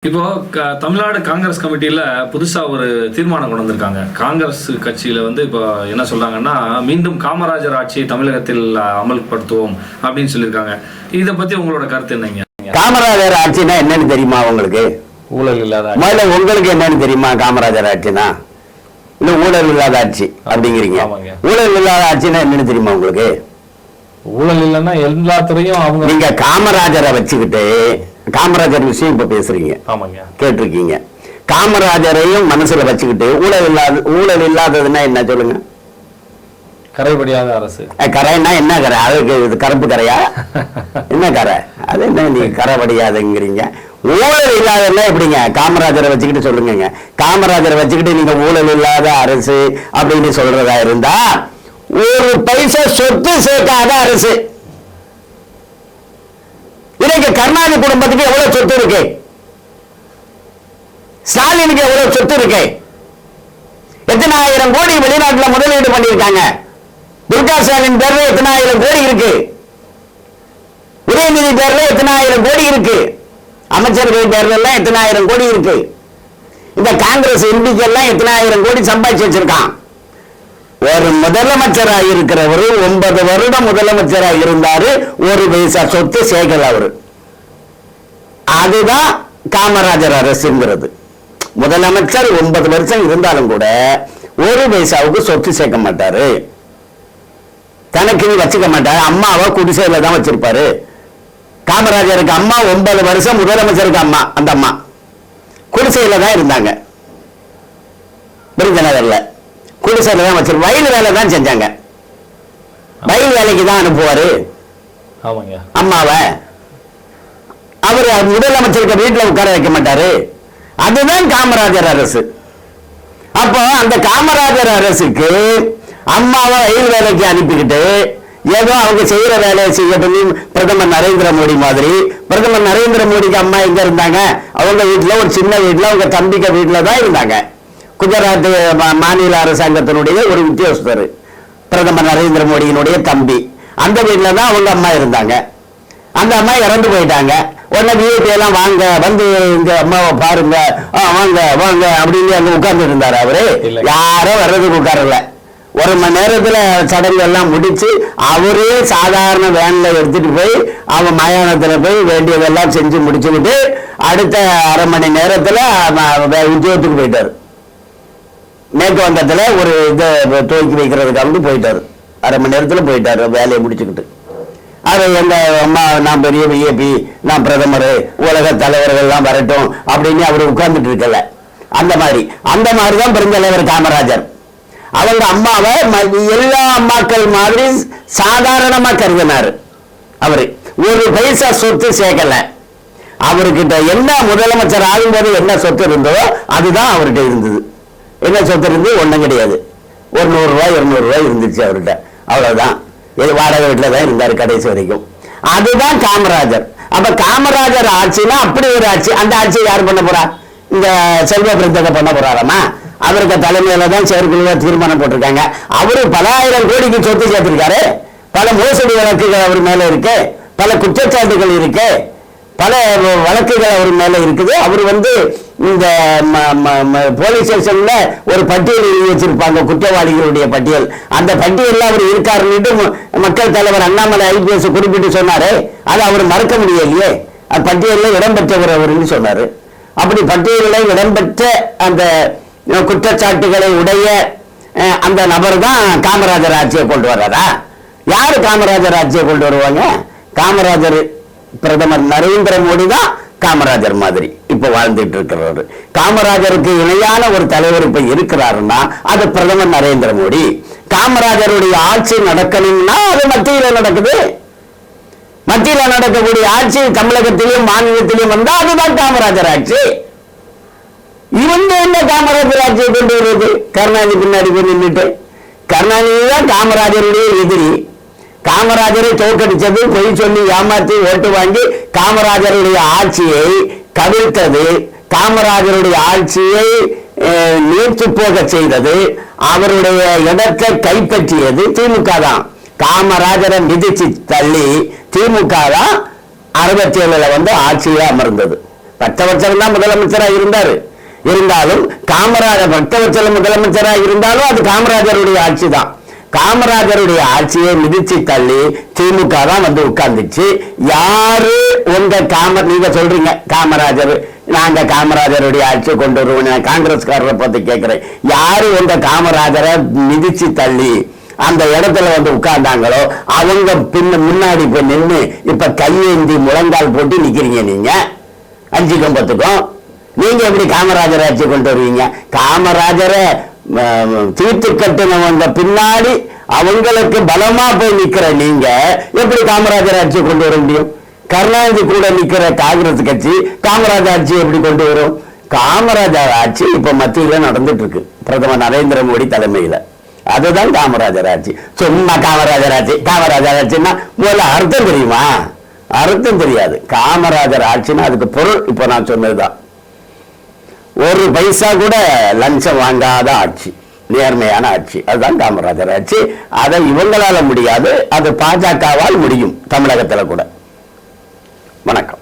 இப்போ தமிழ்நாடு காங்கிரஸ் கமிட்டியில் புதுசாக ஒரு தீர்மானம் கொண்டு வந்திருக்காங்க. காங்கிரஸ் கட்சியில் வந்து இப்போ என்ன சொல்றாங்கன்னா, மீண்டும் காமராஜர் ஆட்சியை தமிழகத்தில் அமல்படுத்துவோம் அப்படின்னு சொல்லியிருக்காங்க. இதை பத்தி உங்களோட கருத்து என்னங்க? காமராஜர் ஆட்சினா என்னன்னு தெரியுமா உங்களுக்கு? ஊழல் இல்லாத முதல்ல உங்களுக்கு என்னன்னு தெரியுமா? காமராஜர் ஆட்சினா இன்னும் ஊழல் இல்லாத ஆட்சி அப்படிங்கிறீங்க. ஊழல் இல்லாத ஆட்சினா என்னன்னு தெரியுமா உங்களுக்கு? ஊழல் இல்லைன்னா எல்லா துறையும் அவங்க. நீங்க காமராஜரை வச்சுக்கிட்டு காமராஜர் விஷயம் இப்ப பேசுறீங்க, கேட்டிருக்கீங்க. காமராஜரையும் மனசுல வச்சுக்கிட்டு ஊழல் இல்லாததுன்னா என்ன சொல்லுங்க? கரைபடியாத அரசு. கரைன்னா என்ன கரை? அதுக்கு இது கருப்பு கரையா? என்ன கரை அது? என்ன நீங்க கரைபடியாதுங்கிறீங்க? ஊழல் இல்லாதன்னா எப்படிங்க? காமராஜரை வச்சுக்கிட்டு சொல்லுங்க. காமராஜரை வச்சுக்கிட்டு நீங்க ஊழல் இல்லாத அரசு அப்படின்னு சொல்றதா இருந்தா ஒரு பைசா சொத்து சேர்க்காத அரசு. இன்னைக்கு கருணாநிதி குடும்பத்துக்கு எவ்வளவு சொத்து இருக்கு? ஸ்டாலினுக்கு எவ்வளவு சொத்து இருக்கு? எத்தனை ஆயிரம் கோடி வெளிநாட்டுல முதலீடு பண்ணியிருக்காங்க. துர்கா ஸ்டாலின் பேர்ல எத்தனை ஆயிரம் கோடி இருக்கு? உதயநிதி பேர்ல எத்தனை ஆயிரம் கோடி இருக்கு? அமைச்சர்கள் பேர்ல எல்லாம் எத்தனை ஆயிரம் கோடி இருக்கு? இந்த காங்கிரஸ் எம்பிக்கு எல்லாம் எத்தனை ஆயிரம் கோடி சம்பாதிச்சு வச்சிருக்கான். ஒரு முதலமைச்சராக இருக்கிறவர் 9 வருடம் முதலமைச்சராக இருந்தாரு, ஒரு பைசா சொத்து சேர்க்கல அவரு. அதுதான் காமராஜர் அரசுங்கிறது. முதலமைச்சர் 9 வருஷம் இருந்தாலும் கூட ஒரு பைசாவுக்கு சொத்து சேர்க்க மாட்டாரு, தனக்கு வச்சுக்க மாட்டாரு. அம்மாவை குடிசையில தான் வச்சிருப்பாரு. காமராஜருக்கு அம்மா 9 வருஷம் முதலமைச்சருக்கு அம்மா, அந்த அம்மா குடிசையில தான் இருந்தாங்க. விருதுநகர்ல குடிசையில தான் வச்சிரு, வயல் வேலை தான் செஞ்சாங்க. வயல் வேலைக்கு தான் அனுப்புவாரு அம்மாவை. அவர் முதலமைச்சருக்கு வீட்டுல உட்கார வைக்க மாட்டாரு. அதுதான் காமராஜர் அரசு. அப்போ அந்த காமராஜர் அரசுக்கு அம்மாவை வயல் வேலைக்கு அனுப்பிக்கிட்டு ஏதோ அவங்க செய்யற வேலையை செய்யட்டும். பிரதமர் நரேந்திர மோடி மாதிரி. பிரதமர் நரேந்திர மோடிக்கு அம்மா எங்க இருந்தாங்க? அவங்க வீட்டுல, ஒரு சின்ன வீட்டுல, அவங்க தம்பிக்க வீட்டுல தான் இருந்தாங்க. குஜராத் மாநில அரசாங்கத்தினுடைய ஒரு உத்தியோகஸ்தர், பிரதமர் நரேந்திர மோடியினுடைய தம்பி, அந்த வீட்டுல தான் அவங்க அம்மா இருந்தாங்க. அந்த அம்மா இறந்து போயிட்டாங்க. உடனே விஐபி எல்லாம் வாங்க, வந்து இந்த அம்மாவை பாருங்க, வாங்க வாங்க அப்படின்னு அங்க உட்கார்ந்து இருந்தாரு. அவரு யாரோ வர்றதுக்கு உட்காரல. 1 மணி நேரத்துல சடங்கு எல்லாம் முடிச்சு அவரே சாதாரண வேன்ல எடுத்துட்டு போய் அவன் மயானத்துல போய் வேண்டியதெல்லாம் செஞ்சு முடிச்சுக்கிட்டு அடுத்த 1/2 மணி நேரத்துல உத்தியோகத்துக்கு போயிட்டாரு. மேற்கு வங்கத்துல ஒரு இதை துவக்கி வைக்கிறதுக்காக போயிட்டாரு. 1/2 மணி நேரத்துல போயிட்டாரு வேலையை முடிச்சுக்கிட்டு. அது எங்க அம்மா, நான் பெரிய விஐபி, நான் பிரதமர், உலக தலைவர்கள் எல்லாம் வரட்டும் அப்படின்னு அவரு உட்கார்ந்துட்டு இருக்கல. அந்த மாதிரிதான் பெருந்தலைவர் காமராஜர். அவங்க அம்மாவை எல்லா அம்மாக்கள் மாதிரி சாதாரணமா கருதினாரு. அவரு ஒரு பைசா சொத்து சேர்க்கல. அவர்கிட்ட என்ன முதலமைச்சர் ஆகும்போது என்ன சொத்து இருந்தோ அதுதான் அவர்கிட்ட இருந்தது. என்ன சொத்து இருந்து? ஒண்ணும் கிடையாது. ஒரு 100 ரூபாய் 200 ரூபாய் இருந்துச்சு அவர்கிட்ட, அவ்வளவுதான். வாடகை வீட்டுல தான் இருந்தாரு கடைசி வரைக்கும். அதுதான் காமராஜர். அப்ப காமராஜர் ஆட்சினா அப்படி ஒரு ஆட்சி. அந்த ஆட்சியை யார் பண்ண போறா? இந்த செல்வ பிரித்தகை பண்ண போறாராமா? அவருக்கு தலைமையில தான் செயற்குழுவ தீர்மானம் போட்டிருக்காங்க. அவரு பல ஆயிரம் கோடிக்கு சொத்து சேர்த்திருக்காரு. பல மோசடி வழக்குகள் அவர் மேல இருக்கு, பல குற்றச்சாட்டுகள் இருக்கு, பல வழக்குகள் அவர் மேல இருக்குது. அவர் வந்து இந்த போலீஸ் ஸ்டேஷன்ல ஒரு பட்டியல் எழுதி வச்சிருப்பாங்க, குற்றவாளிகளுடைய பட்டியல். அந்த பட்டியல்ல அவர் இருக்காருன்னு மக்கள் தலைவர் அண்ணாமலை IPS குறிப்பிட்டு சொன்னாரு. அதை அவர் மறக்க முடியலையே. அது பட்டியலில் இடம்பெற்றவர் அவர்னு சொன்னாரு. அப்படி பட்டியலில் இடம்பெற்ற அந்த குற்றச்சாட்டுகளை உடைய அந்த நபர் தான் காமராஜர் ஆட்சியை கொண்டு வர்றாரா? யாரு காமராஜர் ஆட்சியை கொண்டு வருவாங்க? காமராஜர் பிரதமர் நரேந்திர மோடி தான் காமராஜர் மாதிரி இப்ப வாழ்ந்துட்டு இருக்கிறாரு. காமராஜருக்கு இணையான ஒரு தலைவர் இப்ப இருக்கிறாருன்னா அது பிரதமர் நரேந்திர மோடி. காமராஜருடைய ஆட்சி நடக்கணும்னா அது மத்தியில நடக்குது. மத்தியில நடக்கக்கூடிய ஆட்சி தமிழகத்திலும் மாநிலத்திலும் வந்தா அதுதான் காமராஜர் ஆட்சி. இவங்க என்ன காமராஜர் ஆட்சியை கொண்டு வருவது? கருணாநிதி பின்னாடி போய் நின்றுட்டு, கருணாநிதி தான் காமராஜருடைய எதிரி. காமராஜரை தோற்கடிச்சது, பொய் சொல்லி ஏமாற்றி ஓட்டு வாங்கி காமராஜருடைய ஆட்சியை கவிழ்த்தது, காமராஜருடைய ஆட்சியை நீர்த்து போக செய்தது, அவருடைய இடத்தை கைப்பற்றியது திமுக தான். காமராஜரை மிதிச்சு தள்ளி திமுக தான் 67 வந்து ஆட்சியே அமர்ந்தது. பக்தவத்சலம் தான் முதலமைச்சராக இருந்தாலும் காமராஜர் பக்தவத்சலம் முதலமைச்சராக இருந்தாலும் அது காமராஜருடைய ஆட்சி தான். காமராஜருடைய ஆட்சியை மிதிச்சு தள்ளி திமுக தான் வந்து உட்கார்ந்துச்சு. யாரு நீங்க சொல்றீங்க காமராஜர், நாங்க காமராஜருடைய ஆட்சியை கொண்டு வருவோம். காங்கிரஸ்காரரை பார்த்து கேட்கிறேன், யாரு காமராஜரை மிதிச்சு தள்ளி அந்த இடத்துல வந்து உட்கார்ந்தாங்களோ அவங்க முன்னாடி போய் நின்று இப்ப கையேந்தி முழங்கால் போட்டு நிக்கிறீங்க. நீங்க 5 கம்பத்துக்கும் நீங்க எப்படி காமராஜர் ஆட்சி கொண்டு வருவீங்க? காமராஜரை தீர்த்து கட்டினவங்க பின்னாடி அவங்களுக்கு பலமா போய் நிக்கிற நீங்க எப்படி காமராஜர் ஆட்சி கொண்டு வர முடியும்? கருணாநிதி கூட நிக்கிற காங்கிரஸ் கட்சி காமராஜர் ஆட்சி எப்படி கொண்டு வரும்? காமராஜர் ஆட்சி இப்ப மத்தியில நடந்துட்டு இருக்கு, பிரதமர் நரேந்திர மோடி தலைமையில. அதுதான் காமராஜர் ஆட்சி. சும்மா காமராஜர் ஆட்சின்னா முதல்ல அர்த்தம் தெரியுமா? அர்த்தம் தெரியாது. காமராஜர் ஆட்சின்னா அதுக்கு பொருள் இப்போ நான் சொன்னதுதான். ஒரு பைசா கூட லஞ்சம் வாங்காத ஆட்சி, நேர்மையான ஆட்சி, அதுதான் காமராஜர் ஆட்சி. அதை இவங்களால முடியாது, அது பாஜகவால் முடியும் தமிழகத்துல கூட. வணக்கம்.